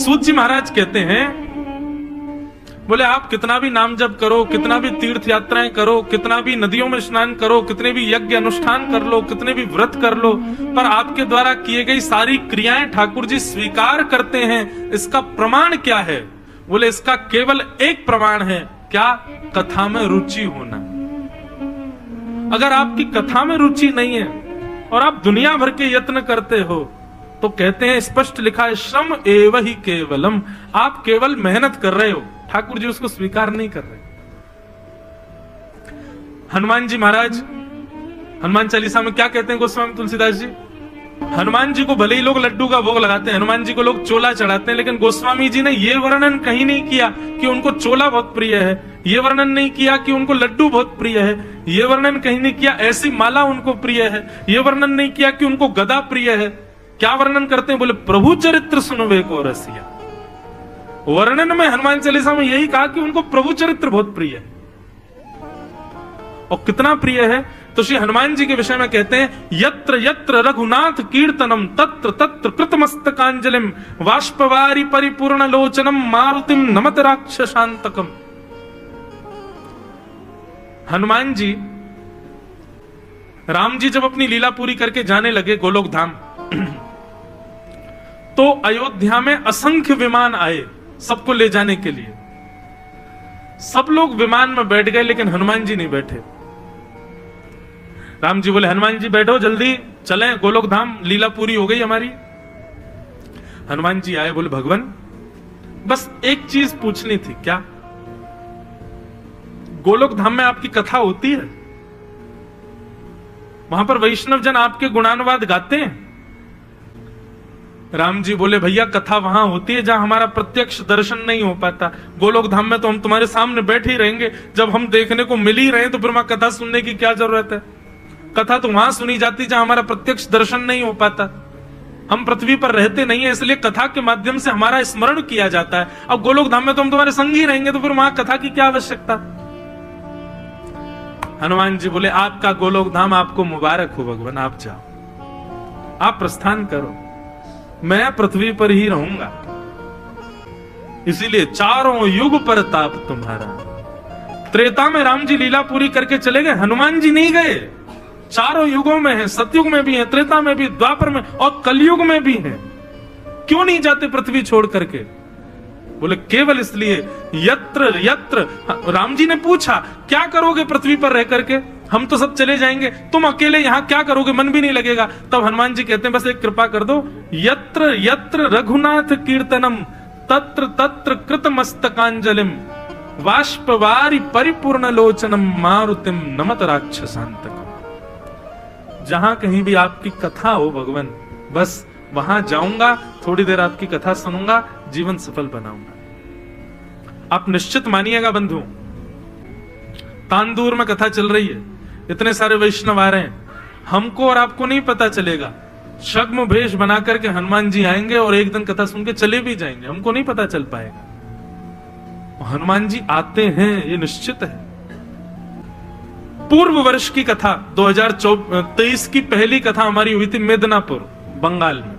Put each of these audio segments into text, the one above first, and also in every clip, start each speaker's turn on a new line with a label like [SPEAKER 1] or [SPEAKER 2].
[SPEAKER 1] सूत जी महाराज कहते हैं, बोले आप कितना भी नाम जप करो, कितना भी तीर्थ यात्राएं करो, कितना भी नदियों में स्नान करो, कितने भी यज्ञ अनुष्ठान कर लो, कितने भी व्रत कर लो, पर आपके द्वारा किए गई सारी क्रियाएं ठाकुर जी स्वीकार करते हैं। इसका प्रमाण क्या है? बोले इसका केवल एक प्रमाण है, क्या? कथा में रुचि होना। अगर आपकी कथा में रुचि नहीं है और आप दुनिया भर के यत्न करते हो, तो कहते हैं, स्पष्ट लिखा है, श्रम एव ही केवलम। आप केवल मेहनत कर रहे हो, ठाकुर जी उसको स्वीकार नहीं कर रहे। हनुमान जी महाराज हनुमान चालीसा में क्या कहते हैं गोस्वामी तुलसीदास जी? हनुमान जी को भले ही लोग लड्डू का भोग लगाते हैं, हनुमान जी को लोग चोला चढ़ाते हैं, लेकिन गोस्वामी जी ने यह वर्णन कहीं नहीं किया कि उनको चोला बहुत प्रिय है, ये वर्णन नहीं किया कि उनको लड्डू बहुत प्रिय है, ये वर्णन कहीं नहीं किया ऐसी माला उनको प्रिय है, ये वर्णन नहीं किया कि उनको गदा प्रिय है। क्या वर्णन करते हैं? बोले प्रभु चरित्र सुनवे को रसिया। वर्णन में हनुमान चालीसा में यही कहा कि उनको प्रभु चरित्र बहुत प्रिय है। और कितना प्रिय है तो श्री हनुमान जी के विषय में कहते हैं, यत्र यत्र रघुनाथ कीर्तनम तत्र तत्र कृतमस्तकांजलिम वाष्पवारी परिपूर्ण लोचनम मारुतिम नमत राक्षसांतकम। हनुमान जी, राम जी जब अपनी लीला पूरी करके जाने लगे गोलोक धाम, तो अयोध्या में असंख्य विमान आए सबको ले जाने के लिए। सब लोग विमान में बैठ गए, लेकिन हनुमान जी नहीं बैठे। राम जी बोले, हनुमान जी बैठो, जल्दी चलें गोलोक धाम, लीला पूरी हो गई हमारी। हनुमान जी आए, बोले भगवान बस एक चीज पूछनी थी। क्या? गोलोक धाम में आपकी कथा होती है? वहां पर वैष्णव जन आपके गुणानुवाद गाते हैं? राम जी बोले, भैया कथा वहां होती है जहां हमारा प्रत्यक्ष दर्शन नहीं हो पाता। गोलोक धाम में तो हम तुम्हारे सामने बैठे ही रहेंगे, जब हम देखने को मिल ही रहे हैं तो फिर वहां कथा सुनने की क्या जरूरत है? कथा तो वहां सुनी जाती जहां हमारा प्रत्यक्ष दर्शन नहीं हो पाता। हम पृथ्वी पर रहते नहीं है, इसलिए कथा के माध्यम से हमारा स्मरण किया जाता है। अब गोलोक धाम में तो हम तुम्हारे संग ही रहेंगे, तो फिर वहां कथा की क्या आवश्यकता? हनुमान जी बोले, आपका गोलोक धाम आपको मुबारक हो भगवान, आप जाओ, आप प्रस्थान करो, मैं पृथ्वी पर ही रहूंगा। इसीलिए चारों युग पर ताप तुम्हारा। त्रेता में राम जी लीला पूरी करके चले गए, हनुमान जी नहीं गए। चारों युगों में है, सतयुग में भी है, त्रेता में भी, द्वापर में और कलयुग में भी है। क्यों नहीं जाते पृथ्वी छोड़ करके? बोले केवल इसलिए, यत्र यत्र। राम जी ने पूछा, क्या करोगे पृथ्वी पर रह करके? हम तो सब चले जाएंगे, तुम अकेले यहां क्या करोगे? मन भी नहीं लगेगा। तब हनुमान जी कहते हैं, बस एक कृपा कर दो, यत्र यत्र रघुनाथ कीर्तनम तत्र तत्र कृतमस्तकांजलिम वाष्पवारी परिपूर्ण लोचनम मारुतिम नमत राक्षसांतकम। जहां कहीं भी आपकी कथा हो भगवान, बस वहां जाऊंगा, थोड़ी देर आपकी कथा सुनूंगा, जीवन सफल बनाऊंगा। आप निश्चित मानिएगा बंधु, तांदूर में कथा चल रही है, इतने सारे वैष्णव आ रहे हैं, हमको और आपको नहीं पता चलेगा। छद्म भेष बना करके हनुमान जी आएंगे और एक दिन कथा सुन के चले भी जाएंगे, हमको नहीं पता चल पाएगा। हनुमान जी आते हैं, ये निश्चित है। पूर्व वर्ष की कथा 2023 की पहली कथा हमारी हुई थी मेदिनीपुर बंगाल में,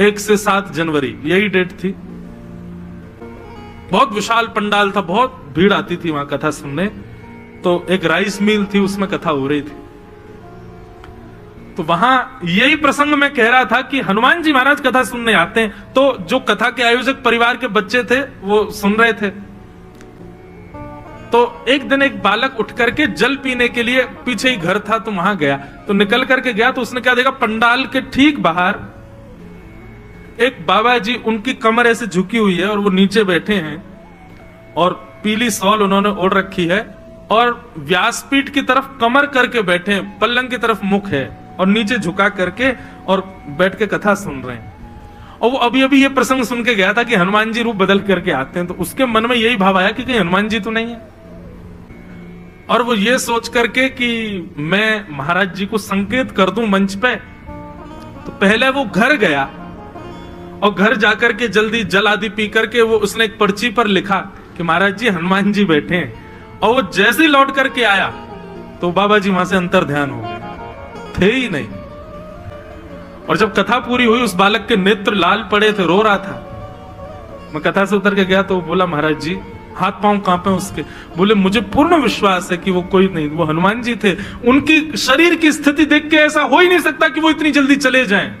[SPEAKER 1] 1 से 7 जनवरी, यही डेट थी। बहुत विशाल पंडाल था, बहुत भीड़ आती थी वहां कथा सुनने। तो एक राइस मिल थी, उसमें कथा हो रही थी। तो वहां यही प्रसंग मैं कह रहा था कि हनुमान जी महाराज कथा सुनने आते हैं। तो जो कथा के आयोजक परिवार के बच्चे थे वो सुन रहे थे। तो एक दिन एक बालक उठ करके जल पीने के लिए, पीछे ही घर था तो वहां गया, तो निकल करके गया तो उसने क्या देखा, पंडाल के ठीक बाहर एक बाबा जी, उनकी कमर ऐसे झुकी हुई है और वो नीचे बैठे हैं और पीली शॉल उन्होंने ओढ़ रखी है और व्यासपीठ की तरफ कमर करके बैठे हैं, पल्लंग की तरफ मुख है और नीचे झुका करके और बैठ के कथा सुन रहे हैं। और वो अभी अभी ये प्रसंग सुन के गया था कि हनुमान जी रूप बदल करके आते हैं, तो उसके मन में यही भाव आया कि कहीं हनुमान जी तो नहीं है। और वो ये सोच करके कि मैं महाराज जी को संकेत कर दूं मंच पे, तो पहले वो घर गया और घर जाकर के जल्दी जल आदि पी करके वो उसने एक पर्ची पर लिखा कि महाराज जी हनुमान जी बैठे हैं। और वो जैसे ही लौट करके आया तो बाबा जी वहां से अंतर ध्यान हो गए, थे ही नहीं। और जब कथा पूरी हुई, उस बालक के नेत्र लाल पड़े थे, रो रहा था। मैं कथा से उतर के गया तो बोला महाराज जी हाथ पांव कांपे उसके। बोले मुझे पूर्ण विश्वास है कि वो कोई नहीं, वो हनुमान जी थे। उनकी शरीर की स्थिति देख के ऐसा हो ही नहीं सकता कि वो इतनी जल्दी चले जाएं।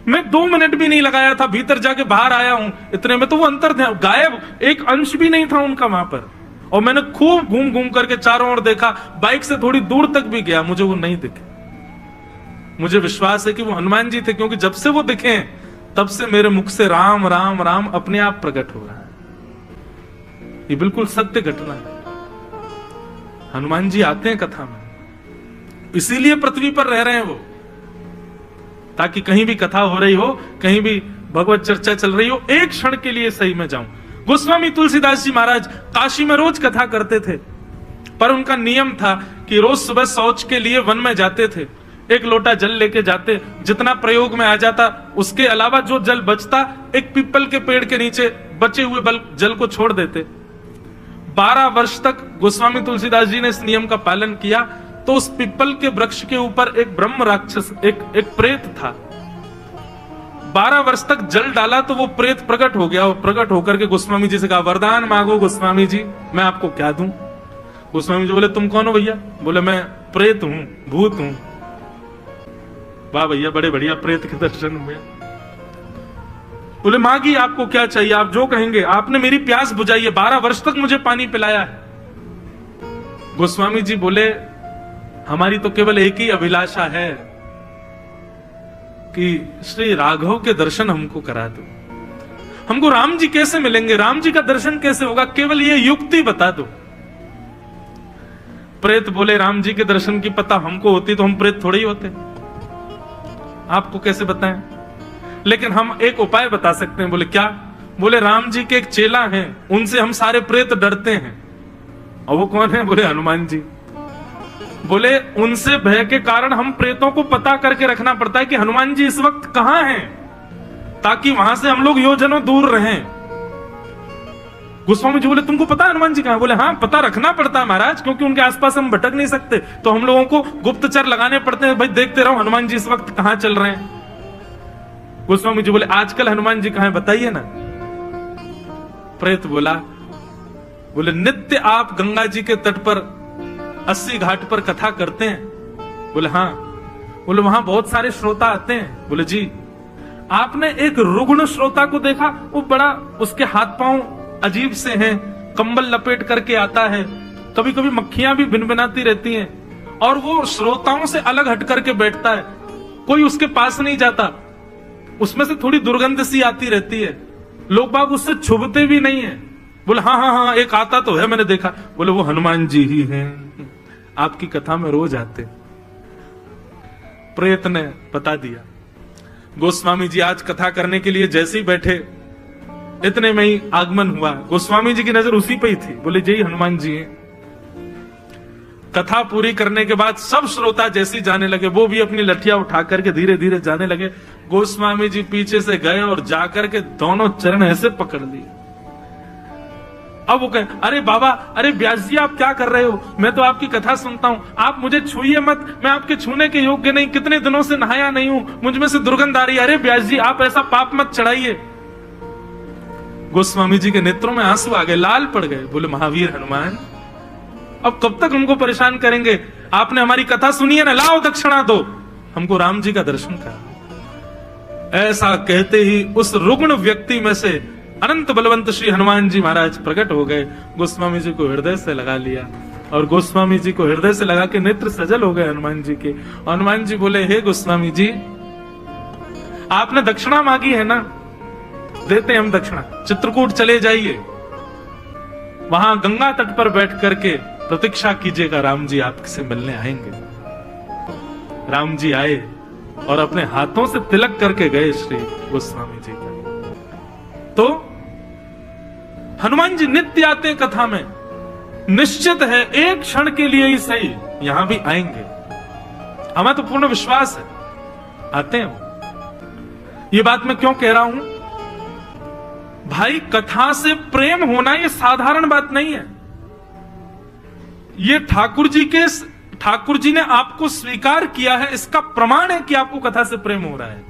[SPEAKER 1] मैं 2 मिनट भी नहीं लगाया था, भीतर जाके बाहर आया हूं, इतने में तो वो अंतर थे, गायब, एक अंश भी नहीं था उनका वहां पर। और मैंने खूब घूम घूम करके चारों ओर देखा, बाइक से थोड़ी दूर तक भी गया, मुझे वो नहीं दिखे। मुझे विश्वास है कि वो हनुमान जी थे, क्योंकि जब से वो दिखे तब से मेरे मुख से राम राम राम अपने आप प्रकट हो रहा है। ये बिल्कुल सत्य घटना है। हनुमान जी आते हैं कथा में, इसीलिए पृथ्वी पर रह रहे हैं वो, ताकि कहीं भी कथा हो रही हो, कहीं भी भगवत चर्चा चल रही हो, एक क्षण के लिए सही में जाऊं। गोस्वामी तुलसीदास जी महाराज काशी में रोज कथा करते थे, पर उनका नियम था कि रोज सुबह शौच के लिए वन में जाते थे, 1 लोटा जल लेके जाते, जितना प्रयोग में आ जाता उसके अलावा जो जल बचता एक पीपल के पेड़ के नीचे बचे हुए जल को छोड़ देते। 12 वर्ष तक गोस्वामी तुलसीदास जी ने इस नियम का पालन किया। तो उस पीपल के वृक्ष के ऊपर एक ब्रह्म राक्षस, एक प्रेत था। 12 वर्ष तक जल डाला तो वो प्रेत प्रकट हो गया, और प्रकट होकर के गोस्वामी जी से कहा वरदान मांगो गोस्वामी जी, मैं आपको क्या दूं। गोस्वामी जी बोले तुम कौन हो भैया? बोले मैं प्रेत हूं, भूत हूं। वाह भैया, बड़े बढ़िया प्रेत के दर्शन हुए। बोले मांगी आपको क्या चाहिए, आप जो कहेंगे। आपने मेरी प्यास बुझाई है, 12 वर्ष तक मुझे पानी पिलाया है। गोस्वामी जी बोले हमारी तो केवल एक ही अभिलाषा है कि श्री राघव के दर्शन हमको करा दो। हमको राम जी कैसे मिलेंगे, राम जी का दर्शन कैसे होगा, केवल ये युक्ति बता दो। प्रेत बोले राम जी के दर्शन की पता हमको होती तो हम प्रेत थोड़े ही होते, आपको कैसे बताएं, लेकिन हम एक उपाय बता सकते हैं। बोले क्या? बोले राम जी के एक चेला हैं, उनसे हम सारे प्रेत डरते हैं। और वो कौन है? बोले हनुमान जी। बोले उनसे भय के कारण हम प्रेतों को पता करके रखना पड़ता है कि हनुमान जी इस वक्त कहां हैं, ताकि वहां से हम लोग योजनों दूर रहें। गोस्वामी जी बोले तुमको पता है हनुमान जी कहां? बोले हाँ पता रखना पड़ता है महाराज, क्योंकि उनके आसपास हम भटक नहीं सकते, तो हम लोगों को गुप्तचर लगाने पड़ते हैं। भाई देखते रहो हनुमान जी इस वक्त कहां चल रहे हैं। गोस्वामी जी बोले आजकल हनुमान जी कहां है बताइए ना। प्रेत बोला, बोले नित्य आप गंगा जी के तट पर 80 घाट पर कथा करते हैं। बोले हाँ। बोले वहां बहुत सारे श्रोता आते हैं। बोले जी। आपने एक रुग्ण श्रोता को देखा? वो बड़ा, उसके हाथ पांव अजीब से हैं, कंबल लपेट करके आता है, कभी कभी मक्खियां भी भिनभिनाती रहती हैं, और वो श्रोताओं से अलग हट करके बैठता है, कोई उसके पास नहीं जाता, उसमें से थोड़ी दुर्गंध सी आती रहती है, लोग बाग उससे छुपते भी नहीं है। बोले हाँ हाँ हाँ एक आता तो है, मैंने देखा। बोले वो हनुमान जी ही हैं, आपकी कथा में रोज आते। प्रेत ने बता दिया। गोस्वामी जी आज कथा करने के लिए जैसे ही बैठे, इतने में ही आगमन हुआ। गोस्वामी जी की नजर उसी पे ही थी। बोले जय हनुमान जी हैं। कथा पूरी करने के बाद सब श्रोता जैसे ही जाने लगे, वो भी अपनी लठिया उठा करके धीरे धीरे जाने लगे। गोस्वामी जी पीछे से गए और जाकर के दोनों चरण ऐसे पकड़ लिए। अब वो कहे अरे बाबा, अरे व्यास जी आप क्या कर रहे हो, मैं तो आपकी कथा सुनता हूं, आप मुझे छूइए मत, मैं आपके छूने के योग्य नहीं, कितने दिनों से नहाया नहीं हूं, मुझ में से दुर्गंध आ रही है। अरे व्यास जी आप ऐसा पाप मत चढ़ाइए। गोस्वामी जी के नेत्रों में आंसू आ गए, लाल पड़ गए। बोले महावीर हनुमान, अब कब तक हमको परेशान करेंगे, आपने हमारी कथा सुनी है ना, लाओ दक्षिणा दो, हमको राम जी का दर्शन करा। ऐसा कहते ही उस रुग्ण व्यक्ति में से अनंत बलवंत श्री हनुमान जी महाराज प्रकट हो गए। गोस्वामी जी को हृदय से लगा लिया, और गोस्वामी जी को हृदय से लगा के नेत्र सजल हो गए हनुमान जी के। हनुमान जी बोले हे गोस्वामी जी, आपने दक्षिणा मांगी है ना, देते हम दक्षिणा। चित्रकूट चले जाइए, वहां गंगा तट पर बैठ करके प्रतीक्षा कीजिएगा, राम जी आपसे मिलने आएंगे। राम जी आए और अपने हाथों से तिलक करके गए श्री गोस्वामी जी का। तो हनुमान जी नित्य आते हैं कथा में, निश्चित है एक क्षण के लिए ही सही यहां भी आएंगे, हमें तो पूर्ण विश्वास है आते हैं। ये बात मैं क्यों कह रहा हूं भाई, कथा से प्रेम होना ये साधारण बात नहीं है। ये ठाकुर जी ने आपको स्वीकार किया है, इसका प्रमाण है कि आपको कथा से प्रेम हो रहा है,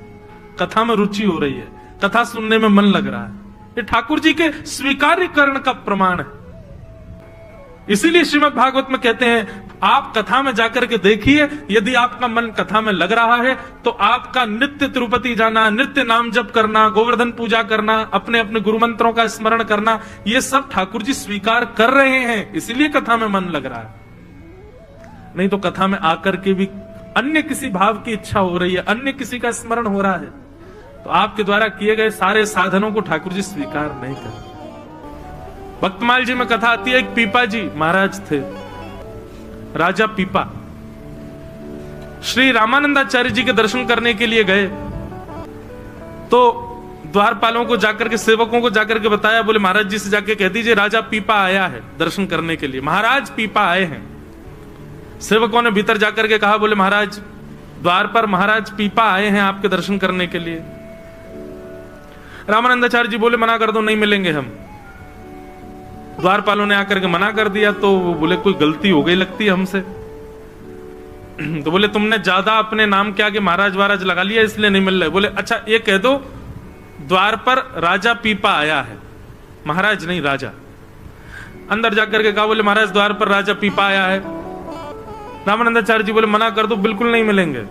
[SPEAKER 1] कथा में रुचि हो रही है, कथा सुनने में मन लग रहा है। ये ठाकुर जी के स्वीकार्यकरण का प्रमाण है। इसीलिए श्रीमद् भागवत में कहते हैं आप कथा में जाकर के देखिए, यदि आपका मन कथा में लग रहा है तो आपका नित्य तिरुपति जाना, नित्य नाम जप करना, गोवर्धन पूजा करना, अपने अपने गुरु मंत्रों का स्मरण करना, ये सब ठाकुर जी स्वीकार कर रहे हैं, इसीलिए कथा में मन लग रहा है। नहीं तो कथा में आकर के भी अन्य किसी भाव की इच्छा हो रही है, अन्य किसी का स्मरण हो रहा है, तो आपके द्वारा किए गए सारे साधनों को ठाकुर जी स्वीकार नहीं कर। भक्तमाल जी में कथा आती है, एक पीपा जी महाराज थे, राजा पीपा। श्री रामानंदाचार्य जी के दर्शन करने के लिए गए तो द्वारपालों को जाकर के, सेवकों को जाकर के बताया, बोले महाराज जी से जाके कह दीजिए राजा पीपा आया है दर्शन करने के लिए, महाराज पीपा आए हैं। सेवकों ने भीतर जाकर के कहा, बोले महाराज द्वार पर महाराज पीपा आए हैं आपके दर्शन करने के लिए। रामानंदाचार्य जी बोले मना कर दो, नहीं मिलेंगे हम। द्वारपालों ने आकर के मना कर दिया तो वो बोले कोई गलती हो गई लगती है हमसे। तो बोले तुमने ज्यादा अपने नाम के आगे महाराज वाराज लगा लिया इसलिए नहीं मिल रहे। बोले अच्छा ये कह दो द्वार पर राजा पीपा आया है, महाराज नहीं राजा। अंदर जाकर के कहा, बोले महाराज द्वार पर राजा पीपा आया है। रामानंदाचार्य जी बोले मना कर दो, बिल्कुल नहीं मिलेंगे।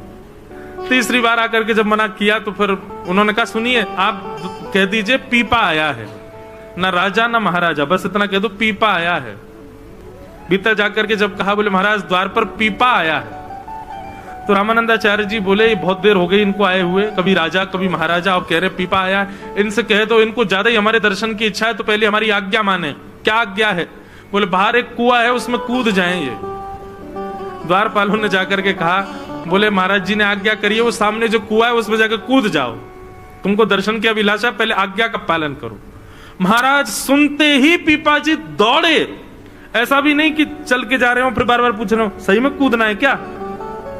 [SPEAKER 1] तीसरी बार आकर के जब मना किया तो फिर उन्होंने कहा सुनिए आप कह दीजिए पीपा आया है, ना राजा ना महाराजा, बस इतना कह दो पीपा आया है। भीतर जाकर के जब कहा, बोले महाराज द्वार पर पीपा आया है, तो रामानंदाचार्य जी बोले ये बहुत देर हो गई इनको आए हुए, कभी राजा कभी महाराजा, और कह रहे पीपा आया है। इनसे कह दो इनको ज्यादा ही हमारे दर्शन की इच्छा है तो पहले हमारी आज्ञा माने। क्या आज्ञा है? बोले बाहर एक कुआं है उसमें कूद जाएं ये। द्वारपालों ने जाकर के कहा, बोले महाराज जी ने आज्ञा करी है, वो सामने जो कुआं है उसमें जाकर कूद जाओ, तुमको दर्शन की अभिलाषा, पहले आज्ञा का पालन करो। महाराज सुनते ही पीपा जी दौड़े, ऐसा भी नहीं कि चल के जा रहे हो फिर बार बार पूछ रहे हो सही में कूदना है क्या,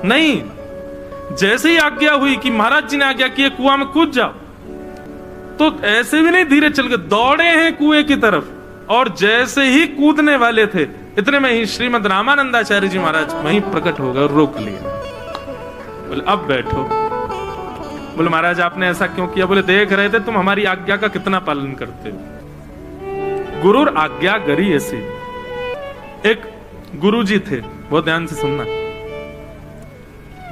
[SPEAKER 1] नहीं, जैसे ही आज्ञा हुई कि महाराज जी ने आज्ञा की कुआं में कूद जाओ, तो ऐसे भी नहीं धीरे चल के दौड़े हैं कुएं की तरफ, और जैसे ही कूदने वाले थे इतने में ही श्रीमद् रामानंदाचार्य जी महाराज वहीं प्रकट हो गए और रोक लिया। बोले अब बैठो। बोले महाराज आपने ऐसा क्यों किया? बोले देख रहे थे तुम हमारी आज्ञा का कितना पालन करते हो। गुरुर आज्ञा गरी ऐसी। एक गुरुजी थे, बहुत ध्यान से सुनना,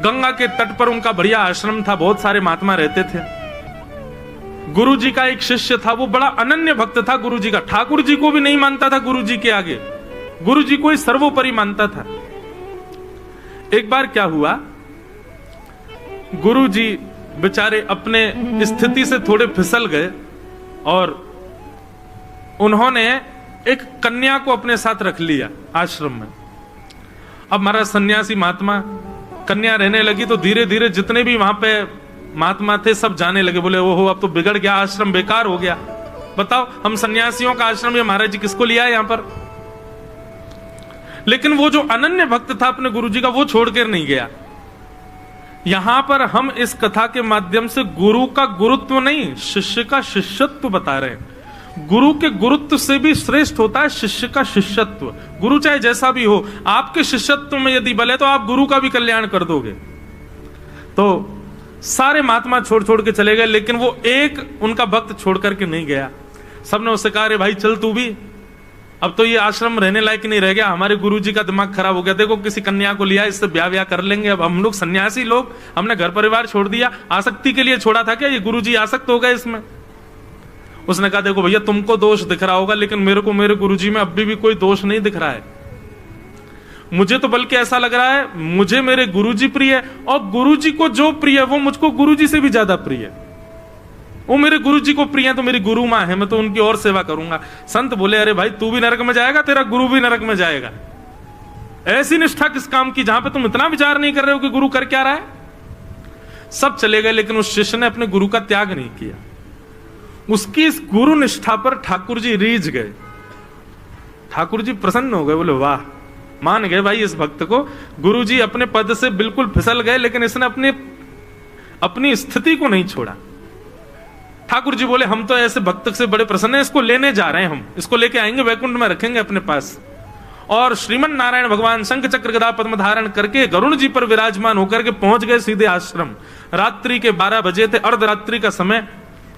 [SPEAKER 1] गंगा के तट पर उनका बढ़िया आश्रम था, बहुत सारे महात्मा रहते थे। गुरुजी का एक शिष्य था, वो बड़ा अनन्य भक्त था गुरुजी का, ठाकुर जी को भी नहीं मानता था गुरुजी के आगे, गुरुजी को ही सर्वोपरि मानता था। एक बार क्या हुआ, गुरुजी बेचारे अपने स्थिति से थोड़े फिसल गए और उन्होंने एक कन्या को अपने साथ रख लिया आश्रम में। अब महाराज सन्यासी महात्मा, कन्या रहने लगी तो धीरे धीरे जितने भी वहां पे महात्मा थे सब जाने लगे, बोले ओहो अब तो बिगड़ गया, आश्रम बेकार हो गया, बताओ हम सन्यासियों का आश्रम ये महाराज जी किसको लिया है यहां पर। लेकिन वो जो अनन्य भक्त था अपने गुरुजी का, वो छोड़कर नहीं गया। यहां पर हम इस कथा के माध्यम से गुरु का गुरुत्व नहीं, शिष्य का शिष्यत्व बता रहे हैं। गुरु के गुरुत्व से भी श्रेष्ठ होता है शिष्य का शिष्यत्व। गुरु चाहे जैसा भी हो, आपके शिष्यत्व में यदि बल है तो आप गुरु का भी कल्याण कर दोगे। तो सारे महात्मा छोड़ छोड़ के चले गए, लेकिन वो एक उनका भक्त छोड़ करके नहीं गया। सबने उससे कहा, अरे भाई चल तू भी, अब तो ये आश्रम रहने लायक नहीं रह गया, हमारे गुरुजी का दिमाग खराब हो गया, देखो किसी कन्या को लिया, इससे ब्याह व्याह कर लेंगे। अब हम लोग सन्यासी लोग, हमने घर परिवार छोड़ दिया, आसक्ति के लिए छोड़ा था क्या, ये गुरुजी आसक्त हो गए इसमें। उसने कहा, देखो भैया तुमको दोष दिख रहा होगा, लेकिन मेरे को मेरे गुरुजी में अभी भी कोई दोष नहीं दिख रहा है। मुझे तो बल्कि ऐसा लग रहा है, मुझे मेरे गुरुजी प्रिय है, और गुरुजी को जो प्रिय है वो मुझको गुरुजी से भी ज्यादा प्रिय है। वो मेरे गुरुजी को प्रिय है तो मेरी गुरु माँ है, मैं तो उनकी और सेवा करूंगा। संत बोले, अरे भाई तू भी नरक में जाएगा, तेरा गुरु भी नरक में जाएगा। ऐसी निष्ठा किस काम की जहां पे तुम इतना विचार नहीं कर रहे हो कि गुरु कर क्या रहा है। सब चले गए, लेकिन उस शिष्य ने अपने गुरु का त्याग नहीं किया। उसकी इस गुरु निष्ठा पर ठाकुर जी रीझ गए, ठाकुर जी प्रसन्न हो गए, बोले वाह, मान गए भाई इस भक्त को। गुरु जी अपने पद से बिल्कुल फिसल गए, लेकिन इसने अपनी स्थिति को नहीं छोड़ा। ठाकुर जी बोले, हम तो ऐसे भक्त से बड़े प्रसन्न हैं, इसको लेने जा रहे हैं, हम इसको लेके आएंगे, वैकुंठ में रखेंगे अपने पास। और श्रीमन नारायण भगवान शंख चक्र गदा पद्म धारण करके गरुण जी पर विराजमान होकर के पहुंच गए सीधे आश्रम। रात्रि के 12 बजे थे, अर्धरात्रि का समय।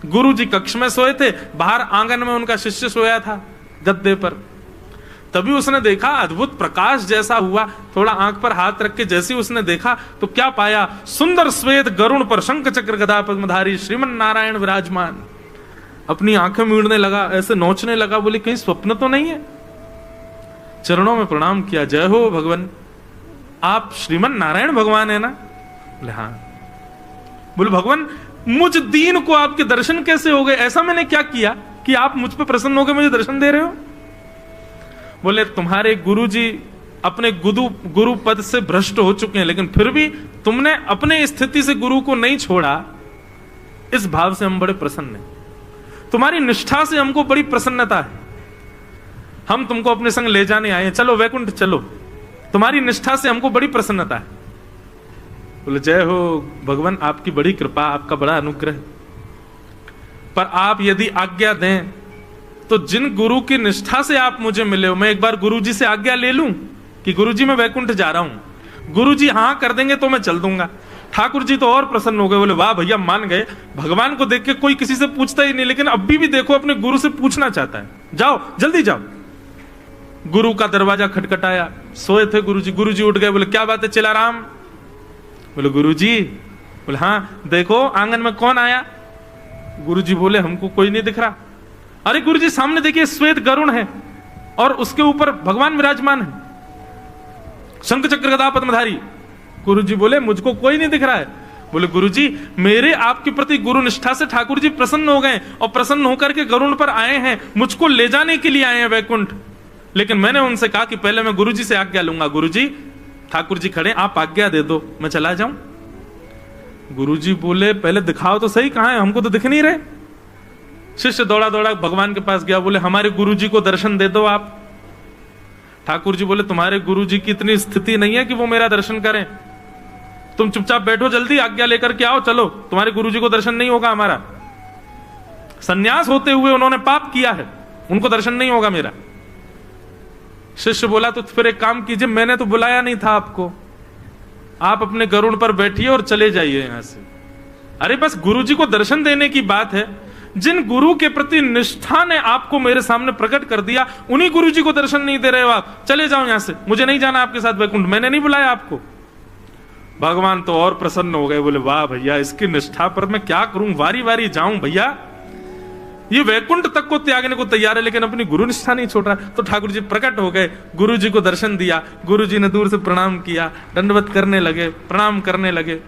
[SPEAKER 1] गुरु जी कक्ष में सोए थे, बाहर आंगन में उनका शिष्य सोया था गद्दे पर। तभी उसने देखा अद्भुत प्रकाश जैसा हुआ, थोड़ा आंख पर हाथ रख के जैसे उसने देखा तो क्या पाया, सुंदर श्वेत गरुण पर शंख चक्र गदा पद्मधारी श्रीमन नारायण विराजमान। अपनी आंखें मीड़ने लगा, ऐसे नोचने लगा, बोले कहीं स्वप्न तो नहीं है। चरणों में प्रणाम किया, जय हो भगवान, आप श्रीमन नारायण भगवान है ना? बोले हाँ। बोले भगवान मुझ दीन को आपके दर्शन कैसे हो गए? ऐसा मैंने क्या किया कि आप मुझ पर प्रसन्न होकर मुझे दर्शन दे रहे हो? बोले तुम्हारे गुरुजी अपने गुरु पद से भ्रष्ट हो चुके हैं, लेकिन फिर भी तुमने अपने स्थिति से गुरु को नहीं छोड़ा, इस भाव से हम बड़े प्रसन्न हैं। तुम्हारी निष्ठा से हमको बड़ी प्रसन्नता है, हम तुमको अपने संग ले जाने आए हैं, चलो वैकुंठ चलो, तुम्हारी निष्ठा से हमको बड़ी प्रसन्नता है। बोले जय हो भगवान, आपकी बड़ी कृपा, आपका बड़ा अनुग्रह, पर आप यदि आज्ञा दें तो जिन गुरु की निष्ठा से आप मुझे मिले हो, मैं एक बार गुरुजी से आज्ञा ले लूं कि गुरुजी मैं वैकुंठ जा रहा हूं। गुरुजी हाँ कर देंगे तो मैं चल दूंगा। ठाकुर जी तो और प्रसन्न हो गए, बोले वाह भैया मान गए। भगवान को देख के कोई किसी से पूछता ही नहीं, लेकिन अभी भी देखो अपने गुरु से पूछना चाहता है, जाओ जल्दी जाओ। गुरु का दरवाजा खटखटाया, सोए थे गुरुजी, गुरुजी उठ गए, बोले क्या बात है चेलाराम? बोले गुरुजी। बोले हाँ देखो आंगन में कौन आया? गुरुजी बोले हमको कोई नहीं दिख रहा। अरे गुरुजी सामने देखिए श्वेत गरुण है और उसके ऊपर भगवान विराजमान है, शंख चक्र गदा पद्मधारी। गुरुजी बोले मुझको कोई नहीं दिख रहा है। बोले गुरुजी मेरे आपके प्रति गुरु निष्ठा से ठाकुर जी प्रसन्न हो गए और प्रसन्न होकर के गरुण पर आए हैं, मुझको ले जाने के लिए आए हैं वैकुंठ। लेकिन मैंने उनसे कहा कि पहले मैं गुरुजी से आज्ञा लूंगा। गुरुजी ठाकुर जी खड़े, आप आज्ञा दे दो मैं चला जाऊं। गुरुजी बोले पहले दिखाओ तो सही, कहां है, हमको तो दिख नहीं रहे। शिष्य दौड़ा दौड़ा भगवान के पास गया, बोले हमारे गुरुजी को दर्शन दे दो आप। ठाकुर जी बोले तुम्हारे गुरुजी की इतनी स्थिति नहीं है कि वो मेरा दर्शन करें, तुम चुपचाप बैठो, जल्दी आज्ञा लेकर के आओ, चलो तुम्हारे गुरुजी को दर्शन नहीं होगा हमारा। सन्यास होते हुए उन्होंने पाप किया है, उनको दर्शन नहीं होगा मेरा। शिष्य बोला तो फिर एक काम कीजिए, मैंने तो बुलाया नहीं था आपको, आप अपने गरुड़ पर बैठिए और चले जाइए यहां से। अरे बस गुरुजी को दर्शन देने की बात है, जिन गुरु के प्रति निष्ठा ने आपको मेरे सामने प्रकट कर दिया, उन्हीं गुरुजी को दर्शन नहीं दे रहे हो आप, चले जाओ यहां से, मुझे नहीं जाना आपके साथ वैकुंठ, मैंने नहीं बुलाया आपको। भगवान तो और प्रसन्न हो गए, बोले वाह भैया इसकी निष्ठा पर मैं क्या करूं, वारी वारी जाऊं भैया, ये वैकुंठ तक को त्यागने को तैयार है लेकिन अपनी गुरु निष्ठा नहीं छोड़ रहा। तो ठाकुर जी प्रकट हो गए, गुरु जी को दर्शन दिया, गुरु जी ने दूर से प्रणाम किया, दंडवत करने लगे, प्रणाम करने लगे।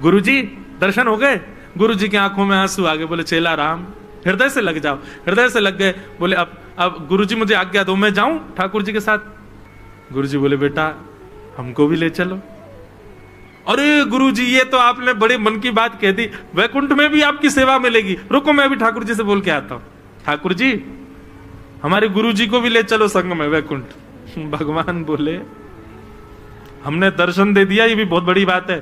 [SPEAKER 1] गुरु जी दर्शन हो गए, गुरु जी की आंखों में आंसू आ गए, बोले चेला राम हृदय से लग जाओ। हृदय से लग गए, बोले अब गुरु जी मुझे आज्ञा दो, मैं जाऊं ठाकुर जी के साथ। गुरु जी बोले बेटा हमको भी ले चलो। अरे गुरुजी ये तो आपने बड़े मन की बात कह दी, वैकुंठ में भी आपकी सेवा मिलेगी, रुको मैं भी ठाकुर जी से बोल के आता हूं। ठाकुर जी हमारे गुरुजी को भी ले चलो संग में वैकुंठ। भगवान बोले हमने दर्शन दे दिया, ये भी बहुत बड़ी बात है,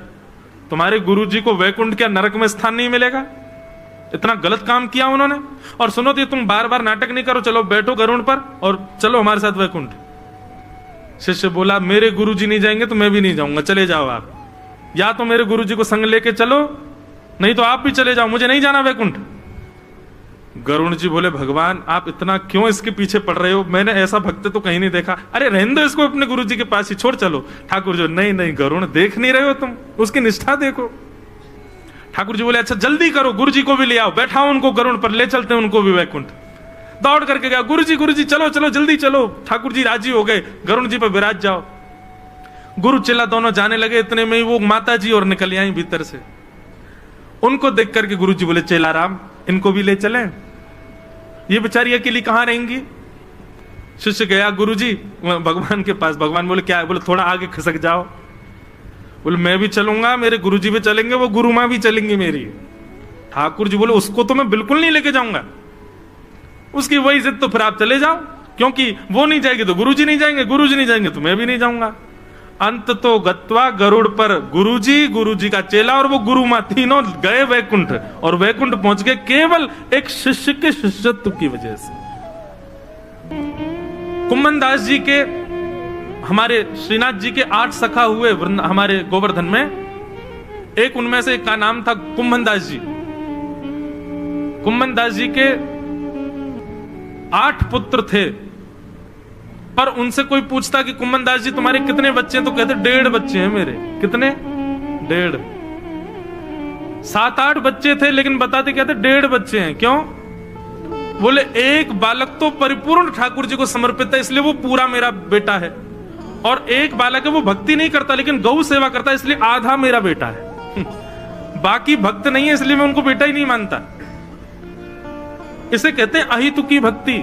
[SPEAKER 1] तुम्हारे गुरुजी को वैकुंठ क्या नरक में स्थान नहीं मिलेगा? इतना गलत काम किया उन्होंने। और सुनो तो तुम बार बार नाटक नहीं करो, चलो बैठो गरुड़ पर और चलो हमारे साथ वैकुंठ। शिष्य बोला मेरे गुरुजी नहीं जाएंगे तो मैं भी नहीं जाऊंगा, चले जाओ आप, या तो मेरे गुरुजी को संग लेके चलो नहीं तो आप भी चले जाओ, मुझे नहीं जाना वैकुंठ। गरुड़ जी बोले भगवान आप इतना क्यों इसके पीछे पड़ रहे हो, मैंने ऐसा भक्त तो कहीं नहीं देखा, अरे रहने दो इसको अपने गुरुजी के पास ही छोड़ चलो। ठाकुर जी नहीं नहीं गरुड़ देख नहीं रहे हो तुम, उसकी निष्ठा देखो। ठाकुर जी बोले अच्छा जल्दी करो, गुरुजी को भी ले आओ, बैठाओ उनको गरुड़ पर, ले चलते हैं उनको भी वैकुंठ। दौड़ करके गया, गुरुजी चलो चलो जल्दी चलो। ठाकुर जी राजी हो गए, गरुड़ जी पर विराज जाओ। गुरु चेला दोनों जाने लगे, इतने में ही वो माता जी और निकल आई भीतर से। उनको देख करके गुरु जी बोले चेला राम इनको भी ले चलें, ये बेचारी अकेली कहां रहेंगी। शिष्य गया गुरु जी भगवान के पास, भगवान बोले क्या है, बोले थोड़ा आगे खिसक जाओ। बोले मैं भी चलूंगा, मेरे गुरु जी भी चलेंगे, वो गुरु मां भी चलेंगी मेरी। ठाकुर जी बोले उसको तो मैं बिल्कुल नहीं लेके जाऊंगा, उसकी वही जिद, तो फिर आप चले जाओ, क्योंकि वो नहीं जाएगी तो गुरु जी नहीं जाएंगे, गुरु जी नहीं जाएंगे तो मैं भी नहीं जाऊंगा। अंत तो गत्वा गरुड़ पर गुरुजी का चेला और वो गुरु मां तीनों गए वैकुंठ, और वैकुंठ पहुंच गए केवल एक शिष्य के शिष्यत्व की वजह से। कुम्भन दास जी के, हमारे श्रीनाथ जी के 8 सखा हुए हमारे गोवर्धन में, एक उनमें से का नाम था कुम्भन दास जी। कुम्मन दास जी के 8 पुत्र थे, पर उनसे कोई पूछता कि कुम्मन दास जी तुम्हारे कितने बच्चे हैं, तो कहते 1.5 बच्चे हैं मेरे। कितने? 1.5। 7-8 बच्चे थे, लेकिन बताते कहते 1.5 बच्चे हैं। क्यों? बोले एक बालक तो परिपूर्ण ठाकुर जी को समर्पित है, इसलिए वो पूरा मेरा बेटा है, और एक बालक है वो भक्ति नहीं करता लेकिन गौ सेवा करता है, इसलिए आधा मेरा बेटा है। बाकी भक्त नहीं है, इसलिए मैं उनको बेटा ही नहीं मानता। इसे कहते हैं अहितुकी भक्ति।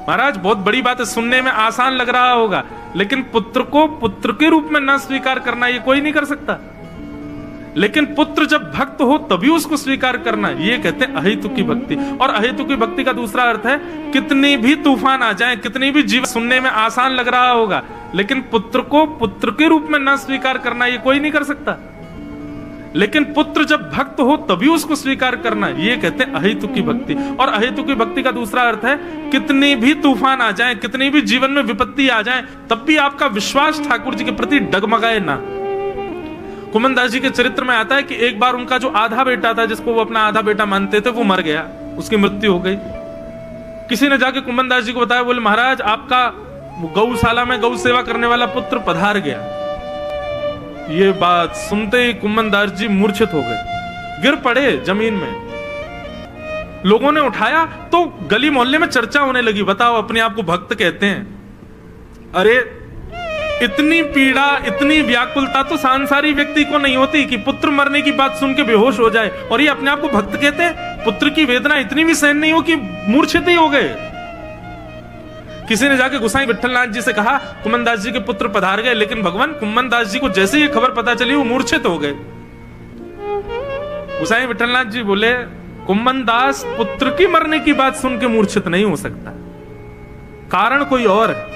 [SPEAKER 1] महाराज बहुत बड़ी बात है, सुनने में आसान लग रहा होगा, लेकिन पुत्र को पुत्र के रूप में न स्वीकार करना ये कोई नहीं कर सकता, लेकिन पुत्र जब भक्त हो तभी उसको स्वीकार करना, ये कहते हैं अहेतुकी भक्ति। और अहेतुकी भक्ति का दूसरा अर्थ है कितनी भी तूफान आ जाए, कितनी भी जीवन, सुनने में आसान लग रहा होगा, लेकिन पुत्र को पुत्र के रूप में न स्वीकार करना ये कोई नहीं कर सकता, लेकिन पुत्र जब भक्त हो तभी उसको स्वीकार करना, ये कहते हैं अहेतुकी भक्ति। और अहेतुकी भक्ति का दूसरा अर्थ है कितनी भी तूफान आ जाए, कितनी भी जीवन में विपत्ति आ जाए, तब भी आपका विश्वास ठाकुर जी के प्रति डगमगाए ना। कुम्मन दास जी के चरित्र में आता है कि एक बार उनका जो आधा बेटा था, जिसको वो अपना आधा बेटा मानते थे, वो मर गया, उसकी मृत्यु हो गई। किसी ने जाके कुम्मन दास जी को बताया, बोले महाराज आपका गौशाला में गौ सेवा करने वाला पुत्र पधार गया। ये बात सुनते ही कुम्मन दास जी मूर्छित हो गए, गिर पड़े जमीन में। लोगों ने उठाया तो गली मोहल्ले में चर्चा होने लगी, बताओ अपने आप को भक्त कहते हैं, अरे इतनी पीड़ा, इतनी व्याकुलता तो सांसारिक व्यक्ति को नहीं होती कि पुत्र मरने की बात सुन के बेहोश हो जाए, और ये अपने आप को भक्त कहते हैं। पुत्र की वेदना इतनी भी सहन नहीं हो कि मूर्छित ही हो गए। किसी ने जाके गोसाई विठलनाथ जी से कहा कुम्मन दास जी के पुत्र पधार गए, लेकिन भगवान कुम्मन दास जी को जैसे ये खबर पता चली वो मूर्छित हो गए। गोसाई विठलनाथ जी बोले कुम्मन दास पुत्र की मरने की बात सुन के मूर्छित नहीं हो सकता, कारण कोई और है।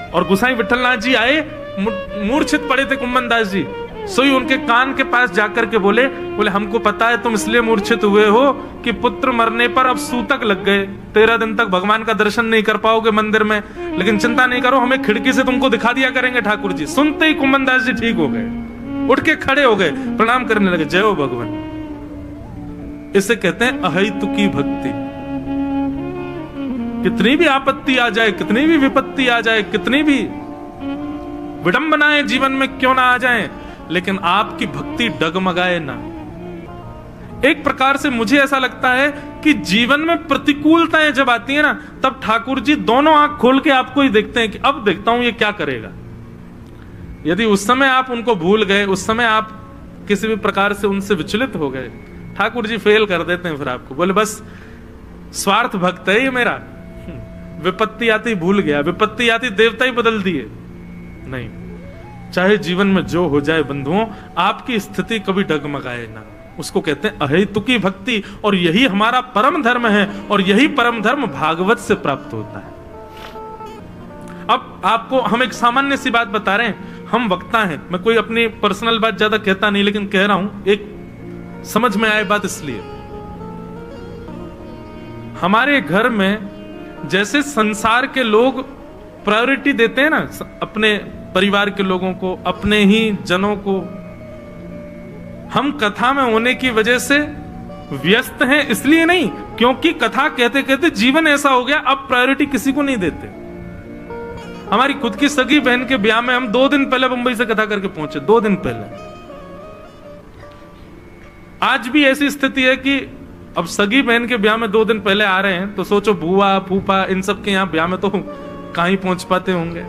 [SPEAKER 1] और गोसाई विठलनाथ जी आए, मूर्छित पड़े थे कुम्मन दास जी, सोई उनके कान के पास जाकर के बोले हमको पता है तुम इसलिए मूर्छित हुए हो कि पुत्र मरने पर अब सूतक लग गए, 13 दिन तक भगवान का दर्शन नहीं कर पाओगे मंदिर में, लेकिन चिंता नहीं करो, हमें खिड़की से तुमको दिखा दिया करेंगे ठाकुर जी। सुनते ही कुम्मन दास जी ठीक हो गए, उठ के खड़े हो गए, प्रणाम करने लगे, जय हो भगवान। इसे कहते हैं अहेतुकी भक्ति। कितनी भी आपत्ति आ जाए, कितनी भी विपत्ति आ जाए, कितनी भी विडंबनाएं जीवन में क्यों ना आ जाएं, लेकिन आपकी भक्ति डगमगाए ना। एक प्रकार से मुझे ऐसा लगता है कि जीवन में प्रतिकूलताएं जब आती है ना, तब ठाकुर जी दोनों आंख खोल के आपको ही देखते हैं कि अब देखता हूं ये क्या करेगा। यदि उस समय आप उनको भूल गए, उस समय आप किसी भी प्रकार से उनसे विचलित हो गए, ठाकुर जी फेल कर देते हैं। फिर आपको बोले बस स्वार्थ भक्त है ये मेरा, विपत्ति आती भूल गया, विपत्ति आती देवता ही बदल दिए। नहीं, चाहे जीवन में जो हो जाए बंधुओं, आपकी स्थिति कभी डगमगाए ना, उसको कहते हैं अहेतुकी भक्ति। और यही हमारा परम धर्म है, और यही परम धर्म भागवत से प्राप्त होता है। अब आपको हम एक सामान्य सी बात बता रहे हैं, हम वक्ता हैं, मैं कोई अपनी पर्सनल बात ज्यादा कहता नहीं, लेकिन कह रहा हूं एक समझ में आए बात। इसलिए हमारे घर में जैसे संसार के लोग प्रायोरिटी देते हैं ना अपने परिवार के लोगों को, अपने ही जनों को, हम कथा में होने की वजह से व्यस्त हैं, इसलिए नहीं, क्योंकि कथा कहते कहते जीवन ऐसा हो गया, अब प्रायोरिटी किसी को नहीं देते। हमारी खुद की सगी बहन के ब्याह में हम 2 दिन पहले मुंबई से कथा करके पहुंचे, 2 दिन पहले। आज भी ऐसी स्थिति है कि अब सगी बहन के ब्याह में 2 दिन पहले आ रहे हैं, तो सोचो बुआ फूफा इन सब के यहाँ ब्याह में तो कहां ही पहुंच पाते होंगे।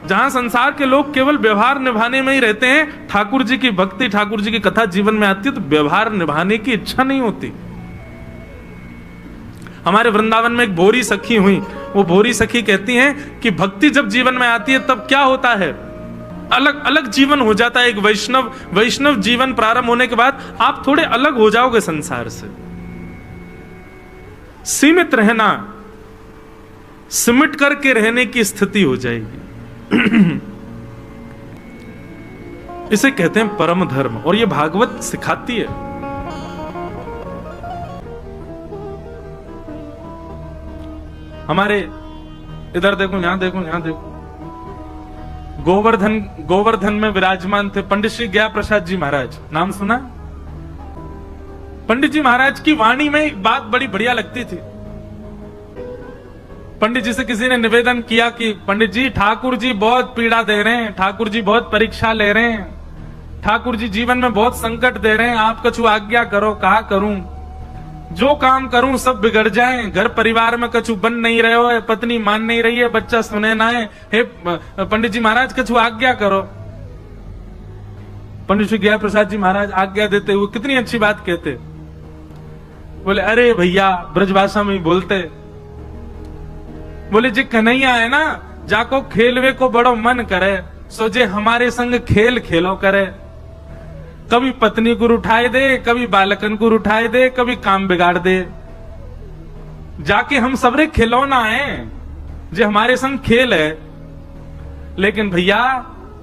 [SPEAKER 1] जहां संसार के लोग केवल व्यवहार निभाने में ही रहते हैं, ठाकुर जी की भक्ति, ठाकुर जी की कथा जीवन में आती है तो व्यवहार निभाने की इच्छा नहीं होती। हमारे वृंदावन में एक भोरी सखी हुई, वो भोरी सखी कहती हैं कि भक्ति जब जीवन में आती है तब क्या होता है, अलग अलग जीवन हो जाता है। एक वैष्णव जीवन प्रारंभ होने के बाद आप थोड़े अलग हो जाओगे संसार से। सीमित रहना, सिमट करके रहने की स्थिति हो जाएगी। इसे कहते हैं परम धर्म, और ये भागवत सिखाती है। हमारे इधर देखो, यहां देखो, यहां देखो, गोवर्धन में विराजमान थे पंडित श्री ज्ञा प्रसाद जी महाराज, नाम सुना? पंडित जी महाराज की वाणी में एक बात बड़ी बढ़िया लगती थी। पंडित जी से किसी ने निवेदन किया कि पंडित जी, ठाकुर जी बहुत पीड़ा दे रहे हैं, ठाकुर जी बहुत परीक्षा ले रहे हैं, ठाकुर जी जीवन में बहुत संकट दे रहे हैं, आप कछु आज्ञा करो, कहा करूं, जो काम करूं सब बिगड़ जाए, घर परिवार में कछु बन नहीं रहे हो, पत्नी मान नहीं रही है, बच्चा सुने ना है, हे पंडित जी महाराज कछु आज्ञा करो। पंडित श्री ज्ञान प्रसाद जी महाराज आज्ञा देते हुए कितनी अच्छी बात कहते, बोले अरे भैया, ब्रजभाषा में ही बोलते, बोले जी कन्हैया है ना, जाको खेलवे को बड़ो मन करे, सोचे हमारे संग खेल खेलो करे। कभी पत्नी को उठाए दे, कभी बालकन को उठाए दे, कभी काम बिगाड़ दे, जाके हम सबरे खिलौना है, जो हमारे संग खेल है। लेकिन भैया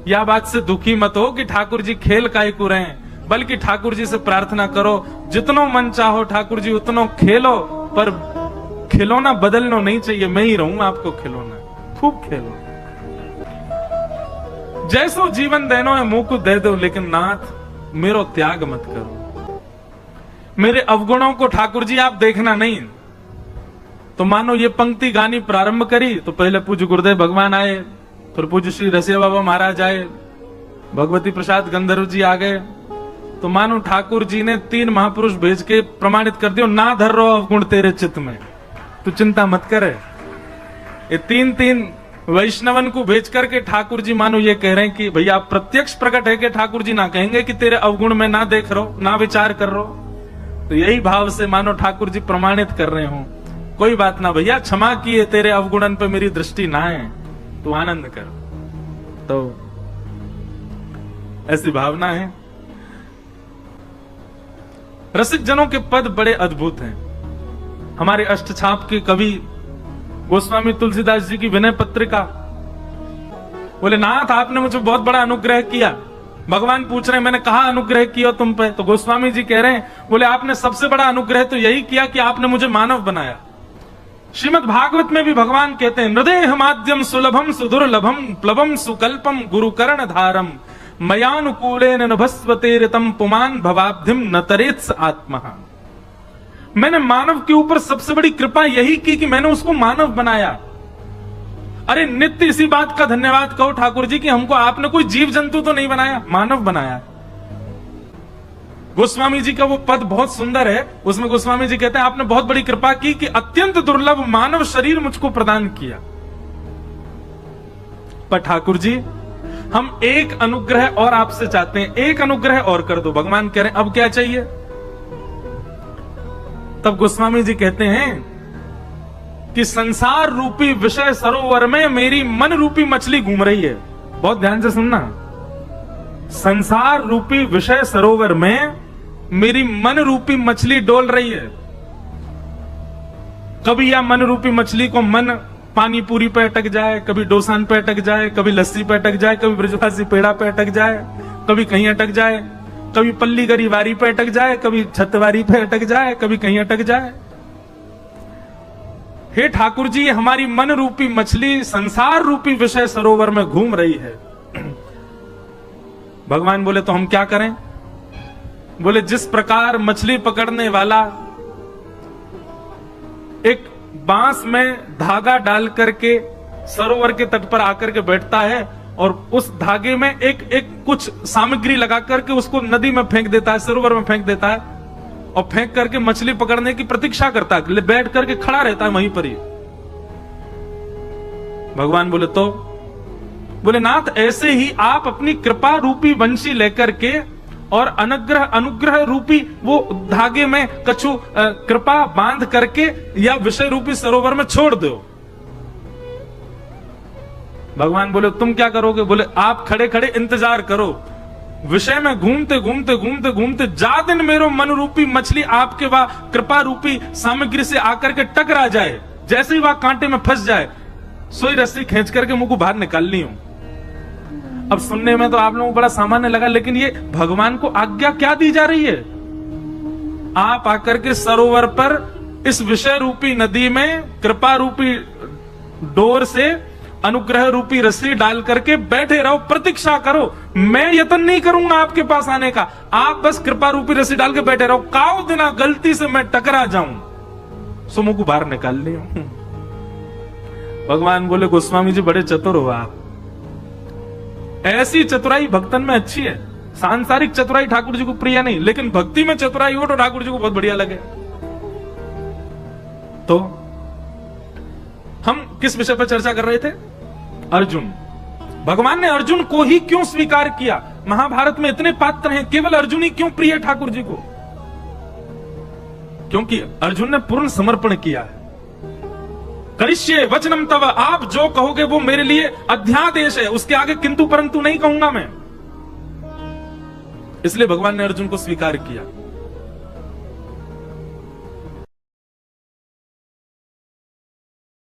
[SPEAKER 1] यह बात से दुखी मत हो कि ठाकुर जी खेल काहे को रहे, बल्कि ठाकुर जी से प्रार्थना करो, जितनो मन चाहो ठाकुर जी उतनो खेलो, पर खिलौना बदलना नहीं चाहिए, मैं ही रहूं आपको खिलौना, खूब खेलो, जैसो जीवन देनो है मुंह को दे दो, लेकिन नाथ मेरो त्याग मत करो, मेरे अवगुणों को ठाकुर जी आप देखना नहीं। तो मानो ये पंक्ति गानी प्रारंभ करी तो पहले पूज्य गुरुदेव भगवान आए, फिर पूज्य श्री रसिया बाबा महाराज आए, भगवती प्रसाद गंधर्व जी आ गए। तो मानो ठाकुर जी ने 3 महापुरुष भेज के प्रमाणित कर दियो, ना धर रो अवगुण तेरे चित्त में, तू चिंता मत करे। ये 3 वैष्णवन को भेज करके ठाकुर जी मानो ये कह रहे हैं कि भैया प्रत्यक्ष प्रकट है कि ठाकुर जी ना कहेंगे कि तेरे अवगुण में ना देख रहो, ना विचार कर रहो। तो यही भाव से मानो ठाकुर जी प्रमाणित कर रहे हो, कोई बात ना भैया, क्षमा किए, तेरे अवगुणन पे मेरी दृष्टि ना है, तू आनंद कर। तो ऐसी भावना है। रसिक जनों के पद बड़े अद्भुत हैं। हमारे अष्टछाप के कवि गोस्वामी तुलसीदास जी की विनय पत्रिका, बोले नाथ आपने मुझे बहुत बड़ा अनुग्रह किया। भगवान पूछ रहे हैं मैंने कहा अनुग्रह किया तुम पे, तो गोस्वामी जी कह रहे हैं, बोले आपने सबसे बड़ा अनुग्रह तो यही किया कि आपने मुझे मानव बनाया। श्रीमद् भागवत में भी भगवान कहते हैं, हृदय माध्यम सुलभम सुदुर्लभम प्लवम सुकल्पम गुरुकर्ण धारम मयानुकूलेन नभस्वते ऋतम पुमान भवाब्धिम न तरेत्स आत्मा। मैंने मानव के ऊपर सबसे बड़ी कृपा यही की कि मैंने उसको मानव बनाया। अरे नित्य इसी बात का धन्यवाद कहो ठाकुर जी कि हमको आपने कोई जीव जंतु तो नहीं बनाया, मानव बनाया। गोस्वामी जी का वो पद बहुत सुंदर है, उसमें गोस्वामी जी कहते हैं आपने बहुत बड़ी कृपा की कि अत्यंत दुर्लभ मानव शरीर मुझको प्रदान किया। पर ठाकुर जी हम एक अनुग्रह और आपसे चाहते हैं, एक अनुग्रह और कर दो। भगवान कह रहे हैं अब क्या चाहिए? तब गोस्वामी जी कहते हैं कि संसार रूपी विषय सरोवर में मेरी मन रूपी मछली घूम रही है। बहुत ध्यान से सुनना, संसार रूपी विषय सरोवर में मेरी मन रूपी मछली डोल रही है। कभी या मन रूपी मछली को मन पानी पूरी पे अटक जाए, कभी डोसान पे अटक जाए, कभी लस्सी पे अटक जाए, कभी ब्रजवासी पेड़ा पे अटक जाए, कभी कहीं अटक जाए, कभी पल्ली गरीवारी पे अटक जाए, कभी छतवारी पे अटक जाए, कभी कहीं अटक जाए। हे ठाकुर जी हमारी मन रूपी मछली संसार रूपी विषय सरोवर में घूम रही है। भगवान बोले तो हम क्या करें? बोले जिस प्रकार मछली पकड़ने वाला एक बांस में धागा डाल करके सरोवर के तट पर आकर के बैठता है और उस धागे में एक कुछ सामग्री लगा करके उसको नदी में फेंक देता है, सरोवर में फेंक देता है और फेंक करके मछली पकड़ने की प्रतीक्षा करता है, बैठ करके खड़ा रहता है वहीं पर ही। भगवान बोले तो बोले नाथ ऐसे ही आप अपनी कृपा रूपी वंशी लेकर के और अनुग्रह रूपी वो धागे में कछु कृपा बांध करके या विषय रूपी सरोवर में छोड़ दो। भगवान बोले तुम क्या करोगे? बोले आप खड़े खड़े इंतजार करो, विषय में घूमते घूमते घूमते घूमते जा दिन मेरो मन रूपी मछली आपके वह कृपा रूपी सामग्री से आकर के टकरा जाए, जैसे ही वह कांटे में फंस जाए सोई रस्सी खींच करके मुंह को बाहर निकालनी हो। अब सुनने में तो आप लोगों को बड़ा सामान्य लगा, लेकिन ये भगवान को आज्ञा क्या दी जा रही है? आप आकर के सरोवर पर इस विषय रूपी नदी में कृपा रूपी डोर से अनुग्रह रूपी रस्सी डाल करके बैठे रहो, प्रतीक्षा करो। मैं यत्न नहीं करूंगा आपके पास आने का, आप बस कृपा रूपी रस्सी डाल के बैठे रहो। काउ दिना गलती से मैं टकरा जाऊं सो मुझको बाहर निकाल लियो। भगवान बोले गोस्वामी जी बड़े चतुर हो आप, ऐसी चतुराई भक्तन में अच्छी है। सांसारिक चतुराई ठाकुर जी को प्रिय नहीं, लेकिन भक्ति में चतुराई हो तो ठाकुर जी को बहुत बढ़िया लगे। तो हम किस विषय पर चर्चा कर रहे थे? अर्जुन। भगवान ने अर्जुन को ही क्यों स्वीकार किया? महाभारत में इतने पात्र हैं, केवल अर्जुन ही क्यों प्रिय ठाकुर जी को? क्योंकि अर्जुन ने पूर्ण समर्पण किया है। करिष्ये वचनम तव, आप जो कहोगे वो मेरे लिए अध्यादेश है, उसके आगे किंतु परंतु नहीं कहूंगा मैं। इसलिए भगवान ने अर्जुन को स्वीकार किया।